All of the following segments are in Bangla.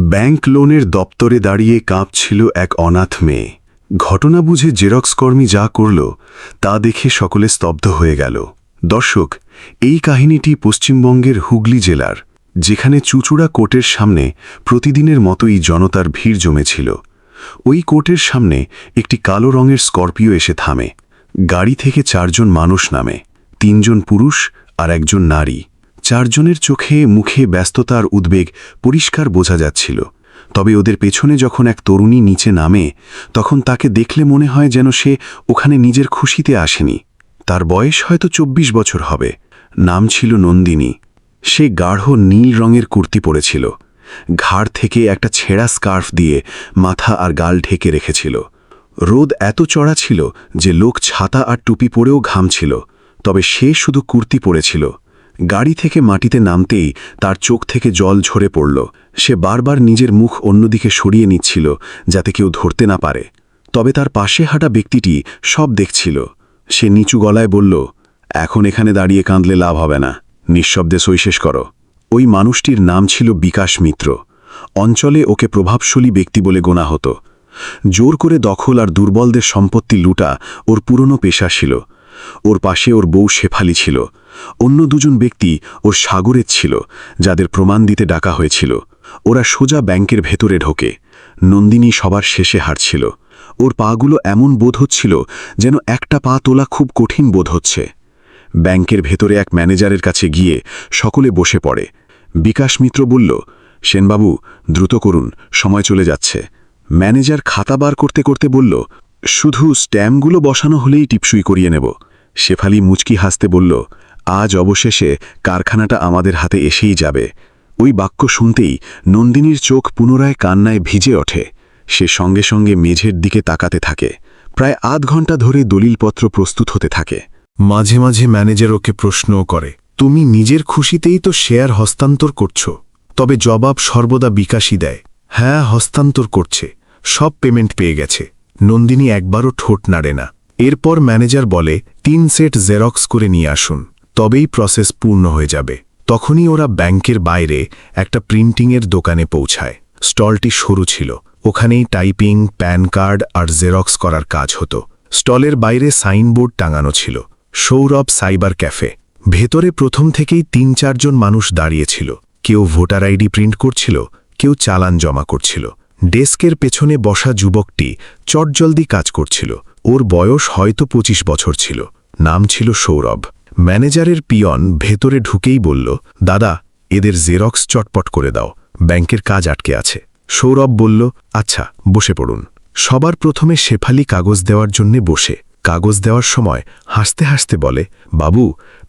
ব্যাংক লোনের দপ্তরে দাঁড়িয়ে কাঁপছিল এক অনাথ মেয়ে। ঘটনা বুঝে জেরক্স কর্মী যা করল তা দেখে সকলে স্তব্ধ হয়ে গেল। দর্শক, এই কাহিনীটি পশ্চিমবঙ্গের হুগলি জেলার, যেখানে চুচুড়া কোর্টের সামনে প্রতিদিনের মতোই জনতার ভিড় জমেছিল। ওই কোর্টের সামনে একটি কালো রঙের স্করপিও এসে থামে। গাড়ি থেকে 4 জন মানুষ নামে, 3 জন পুরুষ আর একজন নারী। 4 জনের চোখে মুখে ব্যস্ততা আর উদ্বেগ পরিষ্কার বোঝা যাচ্ছিল। তবে ওদের পেছনে যখন এক তরুণী নিচে নামে, তখন তাকে দেখলে মনে হয় যেন সে ওখানে নিজের খুশিতে আসেনি। তার বয়স হয়তো 24 বছর হবে। নাম ছিল নন্দিনী। সে গাঢ় নীল রঙের কুর্তি পরেছিল। ঘাড় থেকে একটা ছেঁড়া স্কার্ফ দিয়ে মাথা আর গাল ঢেকে রেখেছিল। রোদ এত চড়া ছিল যে লোক ছাতা আর টুপি পরেও ঘামছিল, তবে সে শুধু কুর্তি পরেছিল। গাড়ি থেকে মাটিতে নামতেই তার চোখ থেকে জল ঝরে পড়ল। সে বারবার নিজের মুখ অন্যদিকে সরিয়ে নিচ্ছিল যাতে কেউ ধরতে না পারে। তবে তার পাশে হাঁটা ব্যক্তিটি সব দেখছিল। সে নিচু গলায় বলল, এখন এখানে দাঁড়িয়ে কাঁদলে লাভ হবে না, নিঃশব্দে সই শেষ করো। ওই মানুষটির নাম ছিল বিকাশ মিত্র। অঞ্চলে ওকে প্রভাবশালী ব্যক্তি বলে গোনা হতো। জোর করে দখল আর দুর্বলদের সম্পত্তি লুটা ওর পুরনো পেশা ছিল। ওর পাশে ওর বউ শেফালি ছিল। অন্য 2 জন ব্যক্তি ওর সাগরের ছিল, যাদের প্রমাণ দিতে ডাকা হয়েছিল। ওরা সোজা ব্যাংকের ভেতরে ঢোকে। নন্দিনী সবার শেষে হাঁটছিল। ওর পাগুলো এমন বোধ হচ্ছিল যেন একটা পা তোলা খুব কঠিন বোধ হচ্ছে। ব্যাংকের ভেতরে এক ম্যানেজারের কাছে গিয়ে সকলে বসে পড়ে। বিকাশ মিত্র বলল, সেনবাবু, দ্রুত করুন, সময় চলে যাচ্ছে। ম্যানেজার খাতা বার করতে করতে বলল, শুধু স্ট্যাম্পগুলো বসানো হলেই টিপসই করিয়ে নেব। শেফালি মুচকি হাসতে বলল, আজ অবশেষে কারখানাটা আমাদের হাতে এসেই যাবে। ওই বাক্য শুনতেই নন্দিনীর চোখ পুনরায় কান্নায় ভিজে ওঠে। সে সঙ্গে সঙ্গে মেঝের দিকে তাকাতে থাকে। প্রায় আধ ঘন্টা ধরে দলিলপত্র প্রস্তুত হতে থাকে। মাঝে মাঝে ম্যানেজার ওকে প্রশ্নও করে, তুমি নিজের খুশিতেই তো শেয়ার হস্তান্তর করছো? তবে জবাব সর্বদা বিকাশই দেয়, হ্যাঁ, হস্তান্তর করছে, সব পেমেন্ট পেয়ে গেছে। নন্দিনী একবারও ঠোঁট নাড়ে না। এরপর ম্যানেজার বলে, 3 সেট জেরক্স করে নিয়ে আসুন, তবেই প্রসেস পূর্ণ হয়ে যাবে। তখনই ওরা ব্যাংকের বাইরে একটা প্রিন্টিংয়ের দোকানে পৌঁছায়। স্টলটি সরু ছিল। ওখানেই টাইপিং, প্যান কার্ড আর জেরক্স করার কাজ হতো। স্টলের বাইরে সাইনবোর্ড টাঙানো ছিল, সৌরভ সাইবার ক্যাফে। ভেতরে প্রথম থেকেই 3-4 জন মানুষ দাঁড়িয়েছিল। কেউ ভোটার আইডি প্রিন্ট করছিল, কেউ চালান জমা করছিল। ডেস্কের পেছনে বসা যুবকটি চটজলদি কাজ করছিল। ওর বয়স হয়তো 25 বছর ছিল। নাম ছিল সৌরভ। ম্যানেজারের পিয়ন ভেতরে ঢুকেই বলল, দাদা, এদের জেরক্স চটপট করে দাও, ব্যাংকের কাজ আটকে আছে। সৌরভ বলল, আচ্ছা, বসে পড়ুন। সবার প্রথমে শেফালি কাগজ দেওয়ার জন্য বসে। কাগজ দেওয়ার সময় হাসতে হাসতে বলে, বাবু,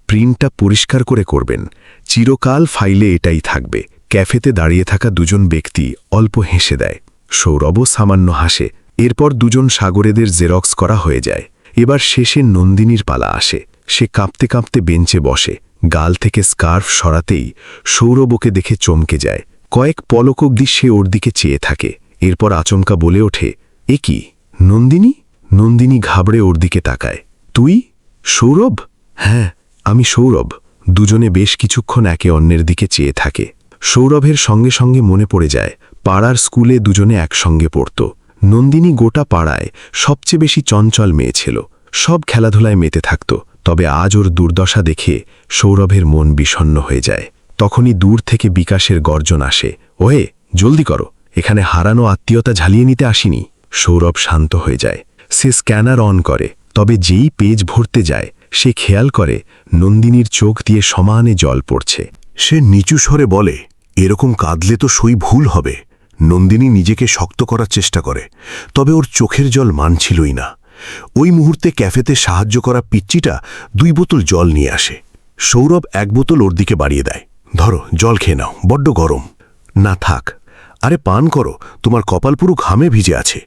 প্রিন্টটা পরিষ্কার করে করবেন, চিরকাল ফাইলে এটাই থাকবে। ক্যাফেতে দাঁড়িয়ে থাকা 2 জন ব্যক্তি অল্প হেসে দেয়। সৌরভও সামান্য হাসে। এরপর 2 জন সাগরেদের জেরক্স করা হয়ে যায়। এবার শেষে নন্দিনীর পালা আসে। সে কাঁপতে কাঁপতে বেঞ্চে বসে। গাল থেকে স্কার্ফ সরাতেই সৌরভ ওকে দেখে চমকে যায়। কয়েক পলক অবধি সে ওর দিকে চেয়ে থাকে। এরপর আচমকা বলে ওঠে, এ কি, নন্দিনী? নন্দিনী ঘাবড়ে ওর দিকে তাকায়। তুই? সৌরভ? হ্যাঁ, আমি সৌরভ। দুজনে বেশ কিছুক্ষণ একে অন্যের দিকে চেয়ে থাকে। সৌরভের সঙ্গে সঙ্গে মনে পড়ে যায়, পাড়ার স্কুলে দুজনে একসঙ্গে পড়ত। নন্দিনী গোটা পাড়ায় সবচেয়ে বেশি চঞ্চল মেয়ে ছিল। সব খেলাধুলায় মেতে থাকত। তবে আজ ওর দুর্দশা দেখে সৌরভের মন বিষণ্ণ হয়ে যায়। তখনই দূর থেকে বিকাশের গর্জন আসে, ওহে, জলদি করো, এখানে হারানো আত্মীয়তা ঝালিয়ে নিতে আসিনি। সৌরভ শান্ত হয়ে যায়। সে স্ক্যানার অন করে। তবে যেই পেজ ভরতে যায়, সে খেয়াল করে নন্দিনীর চোখ দিয়ে সমানে জল পড়ছে। সে নিচু স্বরে বলে, এরকম কাঁদলে তো সই ভুল হবে। নন্দিনী নিজেকে শক্ত করার চেষ্টা করে, তবে ওর চোখের জল মানছিলই না। ওই মুহূর্তে ক্যাফেতে সাহায্য করা পিচ্চিটা 2 বোতল জল নিয়ে আসে। সৌরভ 1 বোতল ওর দিকে বাড়িয়ে দেয়। ধরো, জল খেয়ে নাও, বড্ড গরম। না থাক, আরে পান করো, তোমার কপাল পুরো ঘামে ভিজে আছে।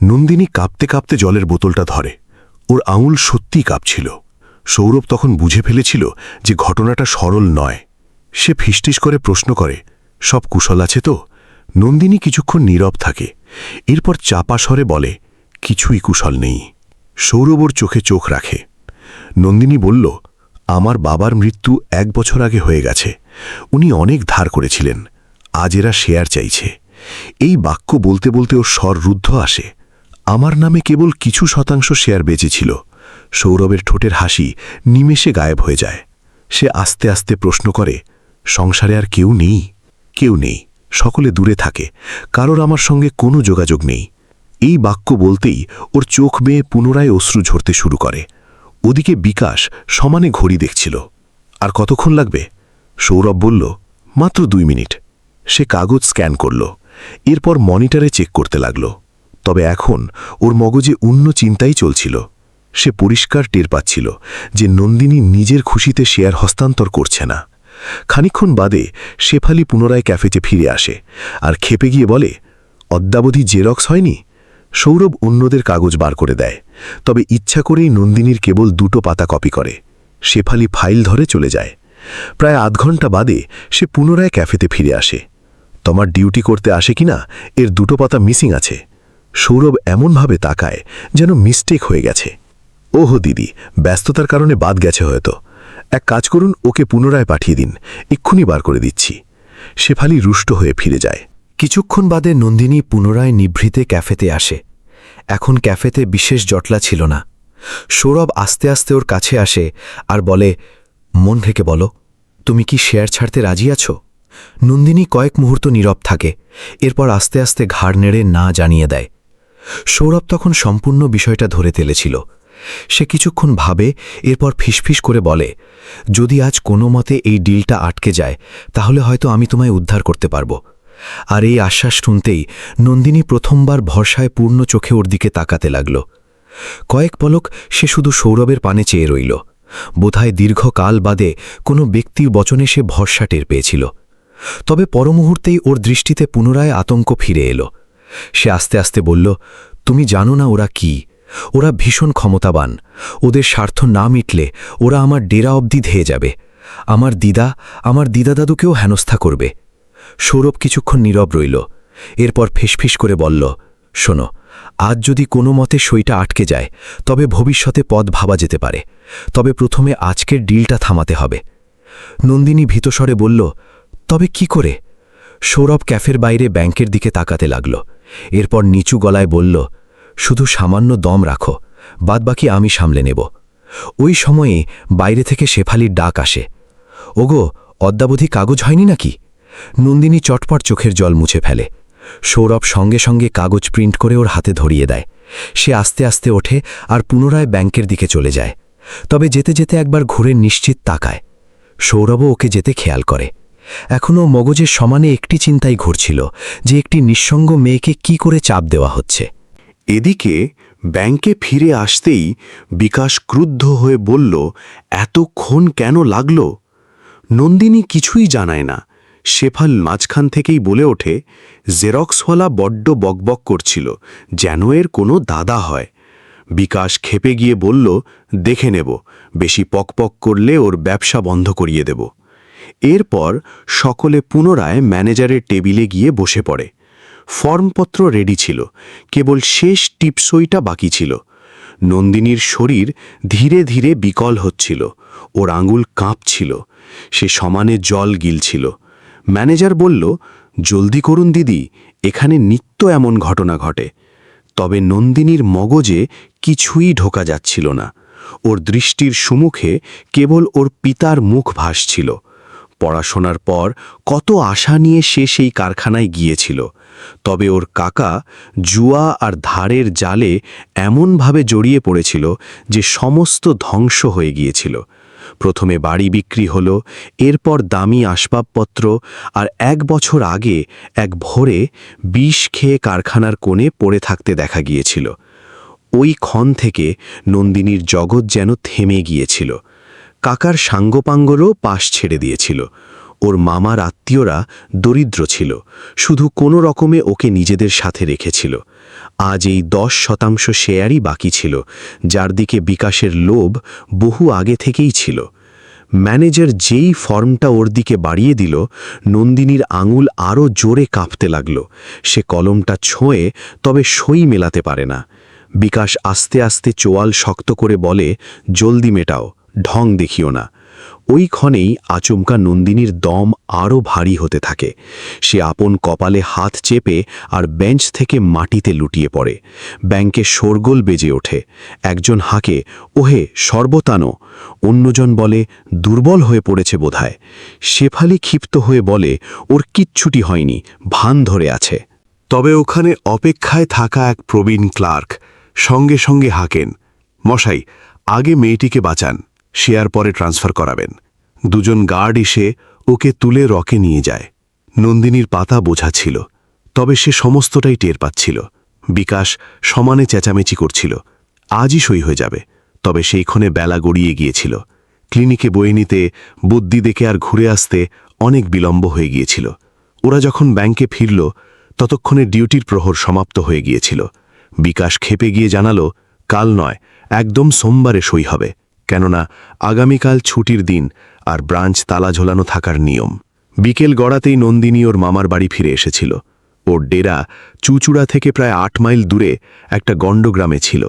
নন্দিনী কাঁপতে কাঁপতে জলের বোতলটা ধরে। ওর আঙুল সত্যিই কাঁপছিল। সৌরভ তখন বুঝে ফেলেছিল যে ঘটনাটা সরল নয়। সে ফিসটিস করে প্রশ্ন করে, সব কুশল আছে তো? নন্দিনী কিছুক্ষণ নীরব থাকে। এরপর চাপা স্বরে বলে, কিছুই কুশল নেই। সৌরভ ওর চোখে চোখ রাখে। নন্দিনী বলল, আমার বাবার মৃত্যু 1 বছর আগে হয়ে গেছে। উনি অনেক ধার করেছিলেন। আজ এরা শেয়ার চাইছে। এই বাক্য বলতে বলতে ওর স্বর রুদ্ধ আসে। আমার নামে কেবল কিছু শতাংশ শেয়ার বেঁচেছিল। সৌরভের ঠোঁটের হাসি নিমেষে গায়েব হয়ে যায়। সে আস্তে আস্তে প্রশ্ন করে, সংসারে আর কেউ নেই? কেউ নেই, সকলে দূরে থাকে, কারোর আমার সঙ্গে কোনো যোগাযোগ নেই। এই বাক্য বলতেই ওর চোখ বেয়ে পুনরায় অশ্রু ঝরতে শুরু করে। ওদিকে বিকাশ সমানে ঘড়ি দেখছিল। আর কতক্ষণ লাগবে? সৌরভ বলল, মাত্র 2 মিনিট। সে কাগজ স্ক্যান করল, এরপর মনিটরে চেক করতে লাগল। তবে এখন ওর মগজে অন্য চিন্তাই চলছিল। সে পরিষ্কার টের পাচ্ছিল যে নন্দিনী নিজের খুশিতে শেয়ার হস্তান্তর করছে না। খানিকক্ষণ বাদে শেফালি পুনরায় ক্যাফেতে ফিরে আসে আর খেপে গিয়ে বলে, অদ্যাবধি জেরক্স হয়নি? সৌরভ অন্যদের কাগজ বার করে দেয়, তবে ইচ্ছা করেই নন্দিনীর কেবল 2 পাতা কপি করে। শেফালি ফাইল ধরে চলে যায়। প্রায় আধ ঘন্টা বাদে সে পুনরায় ক্যাফেতে ফিরে আসে। তোমার ডিউটি করতে আসে কিনা এর 2 পাতা মিসিং আছে। সৌরভ এমনভাবে তাকায় যেন মিস্টেক হয়ে গেছে। ওহো দিদি, ব্যস্ততার কারণে বাদ গেছে হয়তো। এক কাজ করুন, ওকে পুনরায় পাঠিয়ে দিন, এক্ষুনি বার করে দিচ্ছি। শেফালি রুষ্ট হয়ে ফিরে যায়। কিছুক্ষণ বাদে নন্দিনী পুনরায় নিভৃতে ক্যাফেতে আসে। এখন ক্যাফেতে বিশেষ জটলা ছিল না। সৌরভ আস্তে আস্তে ওর কাছে আসে আর বলে, মন থেকে বলো, তুমি কি শেয়ার ছাড়তে রাজি আছো? নন্দিনী কয়েক মুহূর্ত নীরব থাকে, এরপর আস্তে আস্তে ঘাড় নেড়ে না জানিয়ে দেয়। সৌরভ তখন সম্পূর্ণ বিষয়টা ধরে তেলেছিল। সে কিছুক্ষণ ভাবে, এরপর ফিসফিস করে বলে, যদি আজ কোনো মতে এই ডিলটা আটকে যায় তাহলে হয়তো আমি তোমায় উদ্ধার করতে পারব। আর এই আশ্বাস শুনতেই নন্দিনী প্রথমবার ভরসায় পূর্ণ চোখে ওর দিকে তাকাতে লাগল। কয়েক পলক সে শুধু সৌরভের পানে চেয়ে রইল। বোধহয় দীর্ঘকাল বাদে কোনো ব্যক্তির বচনে সে ভরসা টের পেয়েছিল। তবে পরমুহূর্তেই ওর দৃষ্টিতে পুনরায় আতঙ্ক ফিরে এলো। সে আস্তে আস্তে বলল, তুমি জানো না ওরা কি? ওরা ভীষণ ক্ষমতাবান। ওদের স্বার্থ না মিটলে ওরা আমার ডেরা অবধি ধেয়ে যাবে। আমার দিদা দাদুকেও হেনস্থা করবে। সৌরভ কিছুক্ষণ নীরব রইল, এরপর ফিসফিস করে বলল, শোনো, আজ যদি কোনো মতে সইটা আটকে যায় তবে ভবিষ্যতে পথ ভাবা যেতে পারে। তবে প্রথমে আজকের ডিলটা থামাতে হবে। নন্দিনী ভীতস্বরে বলল, তবে কি করে? সৌরভ ক্যাফের বাইরে ব্যাংকের দিকে তাকাতে লাগল। এরপর নিচু গলায় বলল, শুধু সামান্য দম রাখো, বাদবাকি আমি সামলে নেব। ওই সময়ে বাইরে থেকে শেফালির ডাক আসে, ওগো, অদ্যাবধি কাগজ হয়নি নাকি? নন্দিনী চটপট চোখের জল মুছে ফেলে। সৌরভ সঙ্গে সঙ্গে কাগজ প্রিন্ট করে ওর হাতে ধরিয়ে দেয়। সে আস্তে আস্তে ওঠে আর পুনরায় ব্যাংকের দিকে চলে যায়। তবে যেতে যেতে একবার ঘুরে নিশ্চিত তাকায়। সৌরভও ওকে যেতে খেয়াল করে। এখনও মগজের সমানে একটি চিন্তাই ঘুরছিল, যে একটি নিঃসঙ্গ মেয়েকে কি করে চাপ দেওয়া হচ্ছে। এদিকে ব্যাংকে ফিরে আসতেই বিকাশ ক্রুদ্ধ হয়ে বলল, এতক্ষণ কেন লাগল? নন্দিনী কিছুই জানায় না। শেফাল মাঝখান থেকেই বলে ওঠে, জেরক্সওয়ালা বড্ড বকবক করছিল, যেন এর কোনো দাদা হয়। বিকাশ খেপে গিয়ে বলল, দেখে নেব, বেশি পকপক করলে ওর ব্যবসা বন্ধ করিয়ে দেব। এরপর সকলে পুনরায় ম্যানেজারের টেবিলে গিয়ে বসে পড়ে। ফর্মপত্র রেডি ছিল, কেবল শেষ টিপসইটা বাকি ছিল। নন্দিনীর শরীর ধীরে ধীরে বিকল হচ্ছিল, ওর আঙুল কাঁপছিল, সে সমানে জল গিলছিল। ম্যানেজার বলল, জলদি করুন দিদি, এখানে নিত্য এমন ঘটনা ঘটে। তবে নন্দিনীর মগজে কিছুই ঢোকা যাচ্ছিল না। ওর দৃষ্টির সম্মুখে কেবল ওর পিতার মুখ ভাসছিল। পড়াশোনার পর কত আশা নিয়ে সে সেই কারখানায় গিয়েছিল, তবে ওর কাকা জুয়া আর ধারের জালে এমনভাবে জড়িয়ে পড়েছিল যে সমস্ত ধ্বংস হয়ে গিয়েছিল। প্রথমে বাড়ি বিক্রি হলো, এরপর দামি আসবাবপত্র, আর 1 বছর আগে এক ভোরে বিষ খেয়ে কারখানার কোণে পড়ে থাকতে দেখা গিয়েছিল। ওই ক্ষণ থেকে নন্দিনীর জগৎ যেন থেমে গিয়েছিল। কাকার সাঙ্গপাঙ্গরও পাশ ছেড়ে দিয়েছিল। ওর মামার আত্মীয়রা দরিদ্র ছিল, শুধু কোনো রকমে ওকে নিজেদের সাথে রেখেছিল। আজ এই 10% শেয়ারই বাকি ছিল, যার দিকে বিকাশের লোভ বহু আগে থেকেই ছিল। ম্যানেজার যেই ফর্মটা ওর দিকে বাড়িয়ে দিল, নন্দিনীর আঙুল আরও জোরে কাঁপতে লাগল। সে কলমটা ছোঁয়ে তবে সই মেলাতে পারে না। বিকাশ আস্তে আস্তে চোয়াল শক্ত করে বলে, জলদি মেটাও, ঢং দেখিও না। ওই ক্ষণেই আচমকা নন্দিনীর দম আরও ভারী হতে থাকে। সে আপন কপালে হাত চেপে আর বেঞ্চ থেকে মাটিতে লুটিয়ে পড়ে। ব্যাংকে শোরগোল বেজে ওঠে। একজন হাঁকে, ওহে সর্বতানো। অন্যজন বলে, দুর্বল হয়ে পড়েছে বোধহয়। শেফালি ক্ষিপ্ত হয়ে বলে, ওর কিচ্ছুটি হয়নি, ভান ধরে আছে। তবে ওখানে অপেক্ষায় থাকা এক প্রবীণ ক্লার্ক সঙ্গে সঙ্গে হাঁকেন, মশাই, আগে মেয়েটিকে বাঁচান, শেয়ার পরে ট্রান্সফার করাবেন। দুজন গার্ড এসে ওকে তুলে রকে নিয়ে যায়। নন্দিনীর পাতা বোঝা ছিল, তবে সে সমস্তটাই টের পাচ্ছিল। বিকাশ সমানে চেঁচামেচি করছিল, আজই সই হয়ে যাবে। তবে সেইক্ষণে বেলা গড়িয়ে গিয়েছিল। ক্লিনিকে বয়ে নিতে, বুদ্ধি দেখে আর ঘুরে আসতে অনেক বিলম্ব হয়ে গিয়েছিল। ওরা যখন ব্যাংকে ফিরল, ততক্ষণে ডিউটির প্রহর সমাপ্ত হয়ে গিয়েছিল। বিকাশ ক্ষেপে গিয়ে জানালো, কাল নয়, একদম সোমবারে সই হবে, কেননা আগামীকাল ছুটির দিন আর ব্রাঞ্চ তালা ঝোলানো থাকার নিয়ম। বিকেল গড়াতেই নন্দিনী ওর মামার বাড়ি ফিরে এসেছিল। ওর ডেরা চুচুড়া থেকে প্রায় 8 মাইল দূরে একটা গণ্ডগ্রামে ছিল।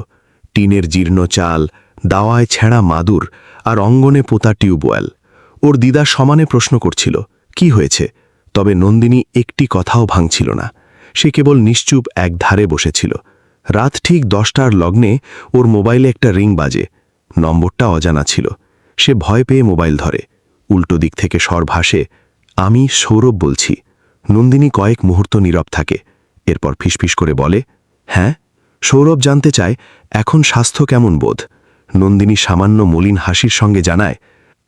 টিনের জীর্ণ চাল, দাওয়ায় ছেঁড়া মাদুর আর অঙ্গনে পোতা টিউবওয়েল। ওর দিদা সমানে প্রশ্ন করছিল, কি হয়েছে? তবে নন্দিনী একটি কথাও ভাঙছিল না। সে কেবল নিশ্চুপ এক ধারে বসেছিল। রাত ঠিক 10টার লগ্নে ওর মোবাইলে একটা রিং বাজে। নম্বরটা অজানা ছিল। সে ভয় পেয়ে মোবাইল ধরে। উল্টো দিক থেকে স্বর ভাসে, আমি সৌরভ বলছি। নন্দিনী কয়েক মুহূর্ত নীরব থাকে, এরপর ফিসফিস করে বলে, হ্যাঁ। সৌরভ জানতে চায়, এখন স্বাস্থ্য কেমন বোধ? নন্দিনী সামান্য মলিন হাসির সঙ্গে জানায়,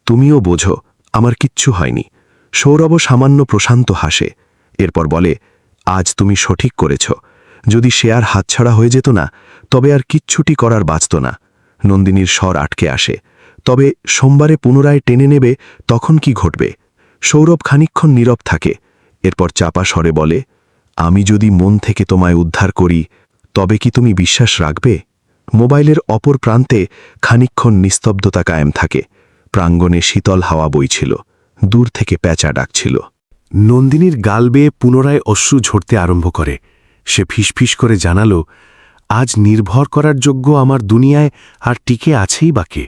তুমিও বোঝো, আমার কিচ্ছু হয়নি। সৌরভও সামান্য প্রশান্ত হাসে। এরপর বলে, আজ তুমি সঠিক করেছ। যদি সে আর হাতছাড়া হয়ে যেত না, তবে আর কিচ্ছুটি করার বাঁচত না। নন্দিনীর স্বর আটকে আসে, তবে সোমবারে পুনরায় টেনে নেবে, তখন কি ঘটবে? সৌরভ খানিকক্ষণ নীরব থাকে, এরপর চাপা স্বরে বলে, আমি যদি মন থেকে তোমায় উদ্ধার করি, তবে কি তুমি বিশ্বাস রাখবে? মোবাইলের অপর প্রান্তে খানিকক্ষণ নিস্তব্ধতা কায়েম থাকে। প্রাঙ্গণে শীতল হাওয়া বইছিল, দূর থেকে প্যাঁচা ডাকছিল। নন্দিনীর গাল বেয়ে পুনরায় অশ্রু ঝরতে আরম্ভ করে। সে ফিসফিস করে জানালো, আজ নির্ভর করার যোগ্য আমার দুনিয়ায় আর টিকে আছেই বাকে।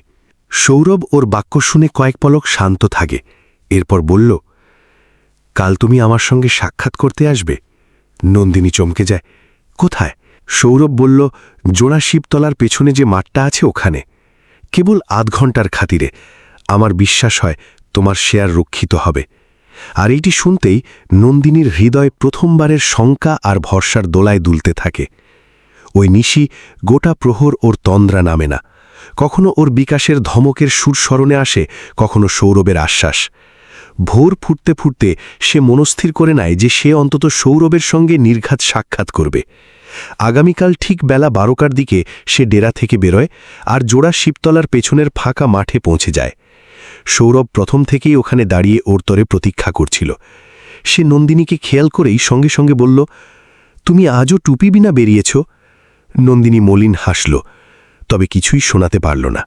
সৌরভ ওর বাক্য শুনে কয়েক পলক শান্ত থাকে, এরপর বলল, কাল তুমি আমার সঙ্গে সাক্ষাৎ করতে আসবে? নন্দিনী চমকে যায়, কোথায়? সৌরভ বলল, জোড়া শিবতলার পেছনে যে মাঠটা আছে ওখানে। কেবল আধ ঘন্টার খাতিরে। আমার বিশ্বাস হয় তোমার শেয়ার রক্ষিত হবে। আর এইটি শুনতেই নন্দিনীর হৃদয় প্রথমবারের শঙ্কা আর ভরসার দোলায় দুলতে থাকে। ওই নিশি গোটা প্রহর ওর তন্দ্রা নামে না। কখনো ওর বিকাশের ধমকের সুর স্মরণে আসে, কখনো সৌরভের আশ্বাস। ভোর ফুটতে ফুটতে সে মনস্থির করে নেয় যে সে অন্তত সৌরভের সঙ্গে নির্ঘাত সাক্ষাৎ করবে। আগামীকাল ঠিক বেলা 12টার দিকে সে ডেরা থেকে বেরোয় আর জোড়া শিবতলার পেছনের ফাঁকা মাঠে পৌঁছে যায়। সৌরভ প্রথম থেকেই ওখানে দাঁড়িয়ে ওর তরে প্রতীক্ষা করছিল। সে নন্দিনীকে খেয়াল করেই সঙ্গে সঙ্গে বলল, তুমি আজও টুপি বিনা বেরিয়েছ? নন্দিনী মলিন হাসল, তবে কিছুই শোনাতে পারল না।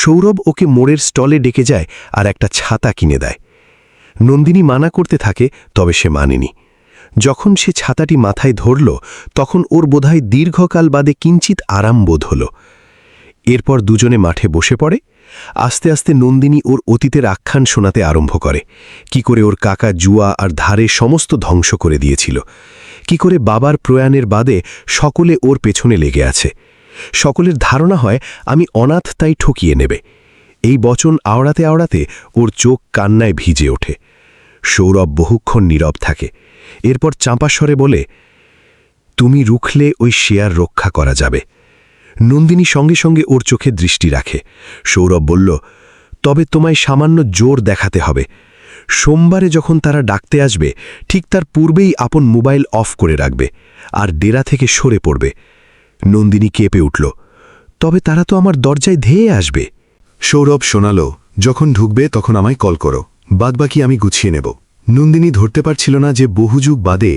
সৌরভ ওকে মোড়ের স্টলে ডেকে যায় আর একটা ছাতা কিনে দেয়। নন্দিনী মানা করতে থাকে, তবে সে মানেনি। যখন সে ছাতাটি মাথায় ধরল, তখন ওর বোধহয় দীর্ঘকাল বাদে কিঞ্চিত আরাম বোধ হল। এরপর দুজনে মাঠে বসে পড়ে। আস্তে আস্তে নন্দিনী ওর অতীতের আখ্যান শোনাতে আরম্ভ করে। কি করে ওর কাকা জুয়া আর ধারে সমস্ত ধ্বংস করে দিয়েছিল, কি করে বাবার প্রয়াণের বাদে সকলে ওর পেছনে লেগে আছে। সকলের ধারণা হয় আমি অনাথ, তাই ঠকিয়ে নেবে। এই বচন আওড়াতে আওড়াতে ওর চোখ কান্নায় ভিজে ওঠে। সৌরভ বহুক্ষণ নীরব থাকে, এরপর চাঁপা স্বরে বলে, তুমি রুখলে ওই শেয়ার রক্ষা করা যাবে। নন্দিনী সঙ্গে সঙ্গে ওর চোখে দৃষ্টি রাখে। সৌরভ বলল, তবে তোমায় সামান্য জোর দেখাতে হবে। সোমবারে যখন তারা ডাকতে আসবে, ঠিক তার পূর্বেই আপন মোবাইল অফ করে রাখবে আর ডেরা থেকে সরে পড়বে। নন্দিনী কেঁপে উঠল, তবে তারা তো আমার দরজায় ধেয়ে আসবে। সৌরভ শোনাল, যখন ঢুকবে তখন আমায় কল করো, বাদবাকি আমি গুছিয়ে নেব। নন্দিনী ধরতে পারছিল না যে বহুযুগ বাদে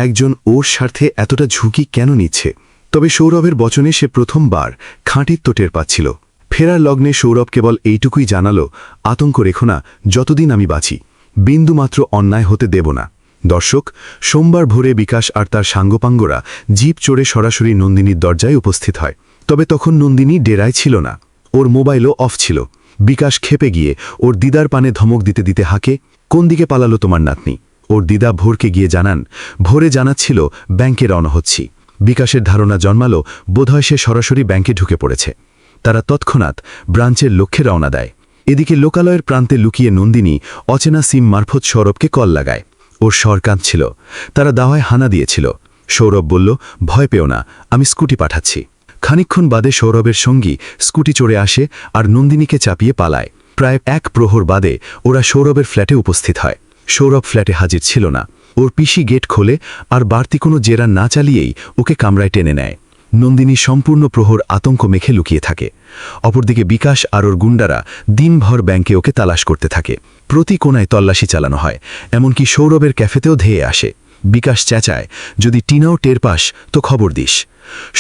একজন ওর স্বার্থে এতটা ঝুঁকি কেন নিচ্ছে। তবে সৌরভের বচনে সে প্রথমবার খাঁটিত্ব টের পাচ্ছিল। ফেরার লগ্নে সৌরভ কেবল এইটুকুই জানালো, আতঙ্ক রেখো না, যতদিন আমি বাঁচি বিন্দুমাত্র অন্যায় হতে দেব না। দর্শক, সোমবার ভোরে বিকাশ আর তার সাঙ্গপাঙ্গরা জিপ চড়ে সরাসরি নন্দিনীর দরজায় উপস্থিত হয়। তবে তখন নন্দিনী ডেরায় ছিল না, ওর মোবাইলও অফ ছিল। বিকাশ ক্ষেপে গিয়ে ওর দিদার পানে ধমক দিতে দিতে হাঁকে, কোন দিকে পালালো তোমার নাতনি? ওর দিদা ভোরকে গিয়ে জানান, ভোরে জানাচ্ছিল ব্যাংকে রওনা হচ্ছি। বিকাশের ধারণা জন্মালো বোধহয় সে সরাসরি ব্যাংকে ঢুকে পড়েছে। তারা তৎক্ষণাৎ ব্রাঞ্চের লক্ষ্যে রওনা দেয়। এদিকে লোকালয়ের প্রান্তে লুকিয়ে নন্দিনী অচেনা সিম মারফত সৌরভকে কল লাগায়। ওর স্বর কাঁদছিল। তারা দাওয়ায় হানা দিয়েছিল। সৌরভ বলল, ভয় পেও না, আমি স্কুটি পাঠাচ্ছি। খানিকক্ষণ বাদে সৌরভের সঙ্গী স্কুটি চড়ে আসে আর নন্দিনীকে চাপিয়ে পালায়। প্রায় 1 প্রহর বাদে ওরা সৌরভের ফ্ল্যাটে উপস্থিত হয়। সৌরভ ফ্ল্যাটে হাজির ছিল না। ওর পিসি গেট খোলে আর বাড়তি কোনো জেরা না চালিয়েই ওকে কামরায় টেনে নেয়। নন্দিনী সম্পূর্ণ প্রহর আতঙ্ক মেখে লুকিয়ে থাকে। অপরদিকে বিকাশ আর ওর গুন্ডারা দিনভর ব্যাংকে ওকে তালাশ করতে থাকে। প্রতি কোণায় তল্লাশি চালানো হয়, এমনকি সৌরভের ক্যাফেতেও ধেয়ে আসে। বিকাশ চেঁচায়, যদি টিনাও টের পাস তো খবর দিস।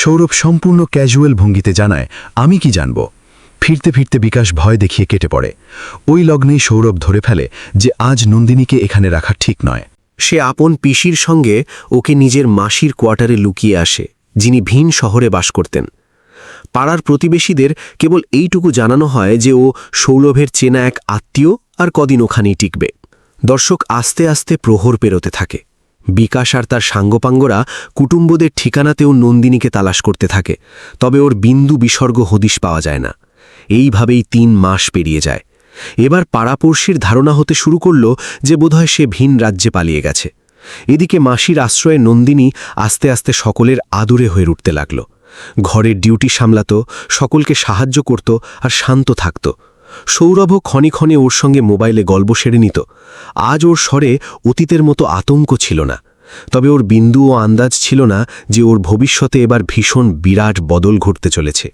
সৌরভ সম্পূর্ণ ক্যাজুয়াল ভঙ্গিতে জানায়, আমি কি জানব। ফিরতে ফিরতে বিকাশ ভয় দেখিয়ে কেটে পড়ে। ওই লগ্নেই সৌরভ ধরে ফেলে যে আজ নন্দিনীকে এখানে রাখা ঠিক নয়। সে আপন পিসির সঙ্গে ওকে নিজের মাসির কোয়ার্টারে লুকিয়ে আসে, যিনি ভিন শহরে বাস করতেন। পাড়ার প্রতিবেশীদের কেবল এইটুকু জানানো হয় যে ও সৌরভের চেনা এক আত্মীয় আর কদিন ওখানেই টিকবে। দর্শক আস্তে আস্তে প্রহর পেরোতে থাকে। বিকাশ আর তার সাঙ্গপাঙ্গরা কুটুম্বদের ঠিকানাতেও নন্দিনীকে তালাশ করতে থাকে, তবে ওর বিন্দু বিসর্গ হদিশ পাওয়া যায় না। এইভাবেই 3 মাস পেরিয়ে যায়। এবার পাড়াপড়শির ধারণা হতে শুরু করল যে বোধহয় সে ভিন রাজ্যে পালিয়ে গেছে। এদিকে মাসির আশ্রয়ে নন্দিনী আস্তে আস্তে সকলের আদুরে হয়ে উঠতে লাগল। ঘরের ডিউটি সামলাত, সকলকে সাহায্য করত আর শান্ত থাকত। সৌরভও ক্ষণে ক্ষণে ওর সঙ্গে মোবাইলে গল্প সেরে নিত। আজ ওর স্বরে অতীতের মতো আতঙ্ক ছিল না, তবে ওর বিন্দুও আন্দাজ ছিল না যে ওর ভবিষ্যতে এবার ভীষণ বিরাট বদল ঘটতে চলেছে।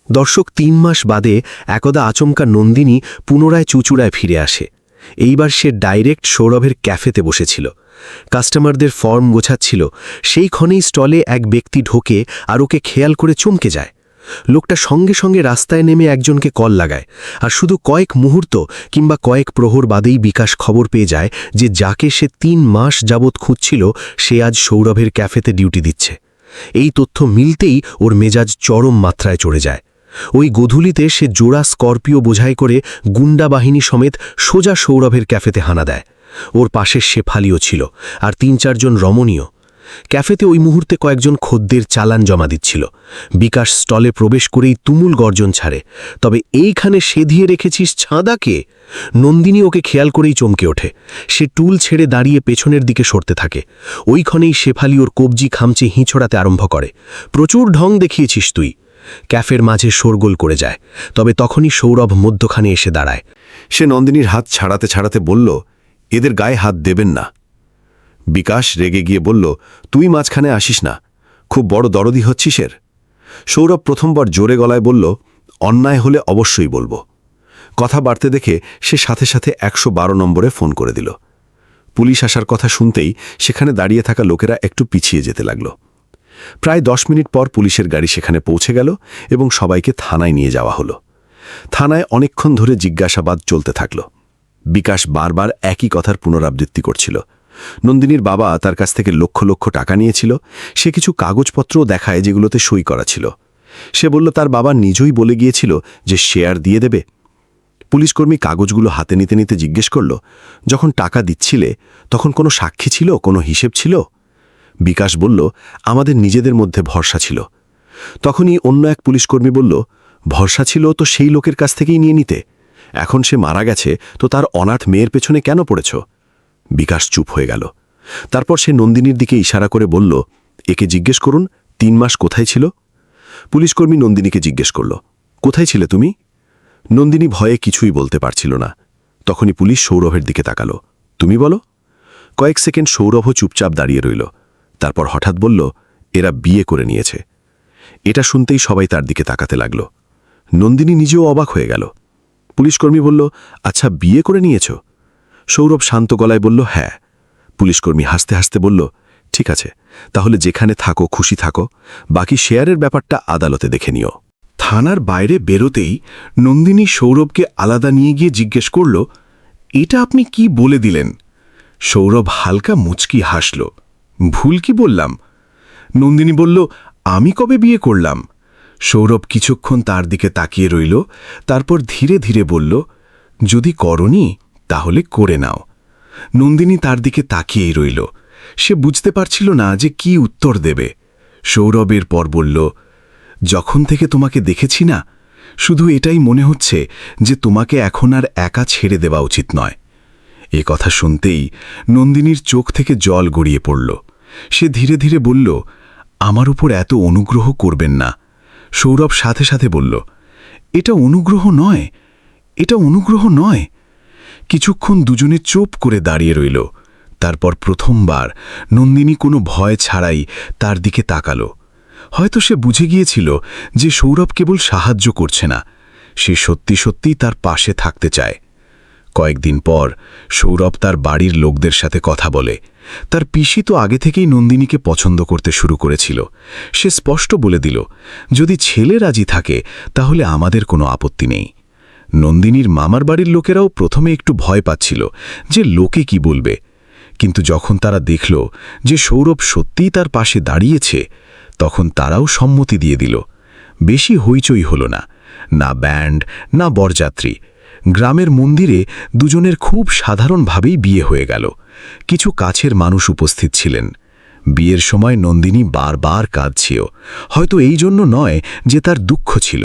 দর্শক 3 মাস বাদে একদা আচমকা নন্দিনী পুনরায় চুচুড়ায় ফিরে আসে। এইবার সে ডাইরেক্ট সৌরভের ক্যাফেতে বসেছিল। কাস্টমারদের ফর্ম গোছাচ্ছিল। সেই ক্ষণেই স্টলে এক ব্যক্তি ঢোকে আর ওকে খেয়াল করে চমকে যায়। লোকটা সঙ্গে সঙ্গে রাস্তায় নেমে একজনকে কল লাগায়, আর শুধু কয়েক মুহূর্ত কিংবা কয়েক প্রহর বাদেই বিকাশ খবর পেয়ে যায় যে যাকে সে 3 মাস যাবৎ খুঁজছিল সে আজ সৌরভের ক্যাফেতে ডিউটি দিচ্ছে। এই তথ্য মিলতেই ওর মেজাজ চরম মাত্রায় চড়ে যায়। ওই গোধূলিতে সে জোড়া স্করপিও বোঝাই করে গুন্ডা বাহিনী সমেত সোজা সৌরভের ক্যাফেতে হানা দেয়। ওর পাশে শেফালিও ছিল আর 3-4 জন রমণীয়। ক্যাফেতে ওই মুহূর্তে কয়েকজন খদ্দের চালান জমা দিচ্ছিল। বিকাশ স্টলে প্রবেশ করেই তুমুল গর্জন ছাড়ে, তবে এইখানে সেধিয়ে রেখেছিস ছাঁদাকে? নন্দিনী ওকে খেয়াল করেই চমকে ওঠে। সে টুল ছেড়ে দাঁড়িয়ে পেছনের দিকে সরতে থাকে। ওইক্ষণেই শেফালি ওর কবজি খামচে হিঁচড়াতে আরম্ভ করে। প্রচুর ঢং দেখিয়েছিস তুই। ক্যাফের মাঝে শোরগোল করে যায়, তবে তখনই সৌরভ মধ্যখানে এসে দাঁড়ায়। সে নন্দিনীর হাত ছাড়াতে ছাড়াতে বলল, এদের গায়ে হাত দেবেন না। বিকাশ রেগে গিয়ে বলল, তুই মাঝখানে আসিস না, খুব বড় দরদি হচ্ছিস এর। সৌরভ প্রথমবার জোরে গলায় বলল, অন্যায় হলে অবশ্যই বলবো। কথা বাড়তে দেখে সে সাথে সাথে 112 নম্বরে ফোন করে দিল। পুলিশ আসার কথা শুনতেই সেখানে দাঁড়িয়ে থাকা লোকেরা একটু পিছিয়ে যেতে লাগল। প্রায় 10 মিনিট পর পুলিশের গাড়ি সেখানে পৌঁছে গেল এবং সবাইকে থানায় নিয়ে যাওয়া হলো। থানায় অনেকক্ষণ ধরে জিজ্ঞাসাবাদ চলতে থাকল। বিকাশ বারবার একই কথার পুনরাবৃত্তি করছিল। নন্দিনীর বাবা তার কাছ থেকে লক্ষ লক্ষ টাকা নিয়েছিল। সে কিছু কাগজপত্রও দেখায় যেগুলোতে সই করা ছিল। সে বলল তার বাবা নিজেই বলে গিয়েছিল যে শেয়ার দিয়ে দেবে। পুলিশকর্মী কাগজগুলো হাতে নিতে নিতে জিজ্ঞেস করল, যখন টাকা দিচ্ছিলে তখন কোনো সাক্ষী ছিল, কোনো হিসেব ছিল? বিকাশ বলল, আমাদের নিজেদের মধ্যে ভরসা ছিল। তখনই অন্য এক পুলিশকর্মী বলল, ভরসা ছিল তো সেই লোকের কাছ থেকেই নিয়ে নিতে। এখন সে মারা গেছে তো তার অনাথ মেয়ের পেছনে কেন পড়েছ? বিকাশ চুপ হয়ে গেল। তারপর সে নন্দিনীর দিকে ইশারা করে বলল, একে জিজ্ঞেস করুন 3 মাস কোথায় ছিল? পুলিশকর্মী নন্দিনীকে জিজ্ঞেস করল, কোথায় ছিলে তুমি? নন্দিনী ভয়ে কিছুই বলতে পারছিল না। তখনই পুলিশ সৌরভের দিকে তাকালো, তুমি বলো। কয়েক সেকেন্ড সৌরভও চুপচাপ দাঁড়িয়ে রইল। তারপর হঠাৎ বলল, এরা বিয়ে করে নিয়েছে। এটা শুনতেই সবাই তার দিকে তাকাতে লাগল। নন্দিনী নিজেও অবাক হয়ে গেল। পুলিশকর্মী বলল, আচ্ছা বিয়ে করে নিয়েছ? সৌরভ শান্ত গলায় বলল, হ্যাঁ। পুলিশকর্মী হাসতে হাসতে বলল, ঠিক আছে, তাহলে যেখানে থাকো খুশি থাকো, বাকি শেয়ারের ব্যাপারটা আদালতে দেখে নিও। থানার বাইরে বেরোতেই নন্দিনী সৌরভকে আলাদা নিয়ে গিয়ে জিজ্ঞেস করল, এটা আপনি কি বলে দিলেন? সৌরভ হালকা মুচকি হাসল, ভুল কি বললাম? নন্দিনী বলল, আমি কবে বিয়ে করলাম? সৌরভ কিছুক্ষণ তার দিকে তাকিয়ে রইল, তারপর ধীরে ধীরে বলল, যদি করনি তাহলে করে নাও। নন্দিনী তার দিকে তাকিয়েই রইল। সে বুঝতে পারছিল না যে কি উত্তর দেবে। সৌরভের পর বলল, যখন থেকে তোমাকে দেখেছি না, শুধু এটাই মনে হচ্ছে যে তোমাকে এখন আর একা ছেড়ে দেওয়া উচিত নয়। এ কথা শুনতেই নন্দিনীর চোখ থেকে জল গড়িয়ে পড়ল। সে ধীরে ধীরে বলল, আমার উপর এত অনুগ্রহ করবেন না। সৌরভ সাথে সাথে বলল, এটা অনুগ্রহ নয়, এটা অনুগ্রহ নয়। কিছুক্ষণ দুজনে চুপ করে দাঁড়িয়ে রইল। তারপর প্রথমবার নন্দিনী কোনো ভয় ছাড়াই তার দিকে তাকালো। হয়তো সে বুঝে গিয়েছিল যে সৌরভ কেবল সাহায্য করছে না, সে সত্যি সত্যি তার পাশে থাকতে চায়। কয়েকদিন পর সৌরভ তার বাড়ির লোকদের সাথে কথা বলে। তার পিসি তো আগে থেকেই নন্দিনীকে পছন্দ করতে শুরু করেছিল। সে স্পষ্ট বলে দিল, যদি ছেলে রাজি থাকে তাহলে আমাদের কোনো আপত্তি নেই। নন্দিনীর মামার বাড়ির লোকেরাও প্রথমে একটু ভয় পাচ্ছিল যে লোকে কি বলবে, কিন্তু যখন তারা দেখল যে সৌরভ সত্যিই তার পাশে দাঁড়িয়েছে, তখন তারাও সম্মতি দিয়ে দিল। বেশি হইচই হল না, না ব্যান্ড না বরযাত্রী। গ্রামের মন্দিরে দুজনের খুব সাধারণভাবেই বিয়ে হয়ে গেল। কিছু কাছের মানুষ উপস্থিত ছিলেন। বিয়ের সময় নন্দিনী বারবার কাঁদছিল। হয়তো এই জন্য নয় যে তার দুঃখ ছিল,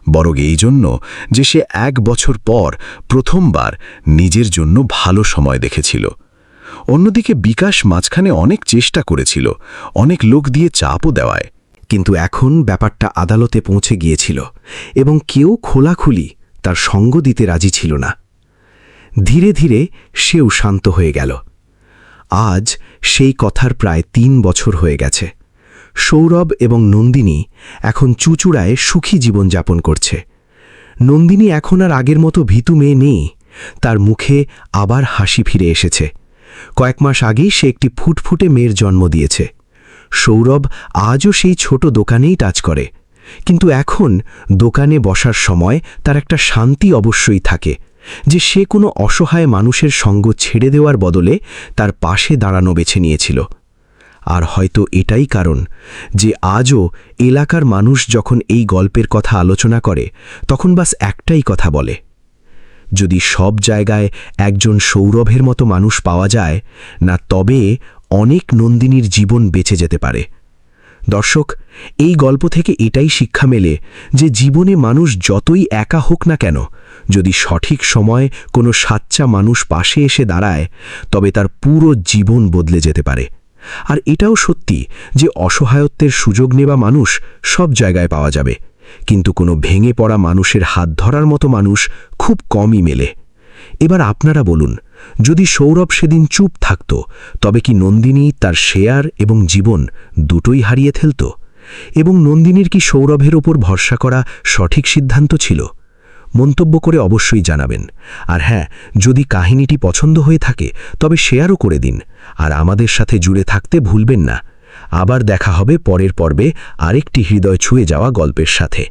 বরং এই জন্য যে সে 1 বছর পর প্রথমবার নিজের জন্য ভালো সময় দেখেছিল। অন্যদিকে বিকাশ মাঝখানে অনেক চেষ্টা করেছিল, অনেক লোক দিয়ে চাপও দেওয়ায়। কিন্তু এখন ব্যাপারটা আদালতে পৌঁছে গিয়েছিল এবং কেউ খোলাখুলি তার সঙ্গ দিতে রাজি ছিল না। ধীরে ধীরে সেও শান্ত হয়ে গেল। আজ সেই কথার প্রায় 3 বছর হয়ে গেছে। সৌরভ এবং নন্দিনী এখন চুচূড়ায় সুখী জীবনযাপন করছে। নন্দিনী এখন আর আগের মতো ভীতু মেয়ে নেই, তার মুখে আবার হাসি ফিরে এসেছে। কয়েক মাস আগেই সে একটি ফুটফুটে মেয়ের জন্ম দিয়েছে। সৌরভ আজও সেই ছোট দোকানেই কাজ করে, কিন্তু এখন দোকানে বসার সময় তার একটা শান্তি অবশ্যই থাকে যে সে কোনো অসহায় মানুষের সঙ্গ ছেড়ে দেওয়ার বদলে তার পাশে দাঁড়ানো বেছে নিয়েছিল। আর হয়তো এটাই কারণ যে আজও এলাকার মানুষ যখন এই গল্পের কথা আলোচনা করে তখন বাস একটাই কথা বলে, যদি সব জায়গায় একজন সৌরভের মতো মানুষ পাওয়া যায় না, তবে অনেক নন্দিনীর জীবন বেঁচে যেতে পারে। দর্শক, এই গল্প থেকে এটাই শিক্ষা মেলে যে জীবনে মানুষ যতই একা হোক না কেন, যদি সঠিক সময় কোনো সাচ্চা মানুষ পাশে এসে দাঁড়ায়, তবে তার পুরো জীবন বদলে যেতে পারে। আর এটাও সত্যি যে অসহায়ত্বের সুযোগ নেওয়া মানুষ সব জায়গায় পাওয়া যাবে, কিন্তু কোনো ভেঙে পড়া মানুষের হাত ধরার মতো মানুষ খুব কমই মেলে। এবার আপনারা বলুন, যদি সৌরভ সেদিন চুপ থাকত, তবে কি নন্দিনী তার শেয়ার এবং জীবন দুটোই হারিয়ে ফেলত? এবং নন্দিনীর কি সৌরভের ওপর ভরসা করা সঠিক সিদ্ধান্ত ছিল? মন্তব্য করে অবশ্যই জানাবেন। আর হ্যাঁ, যদি কাহিনীটি পছন্দ হয়ে থাকে তবে শেয়ারও করে দিন, আর আমাদের সাথে জুড়ে থাকতে ভুলবেন না। আবার দেখা হবে পরের পর্বে আরেকটি হৃদয় ছুঁয়ে যাওয়া গল্পের সাথে।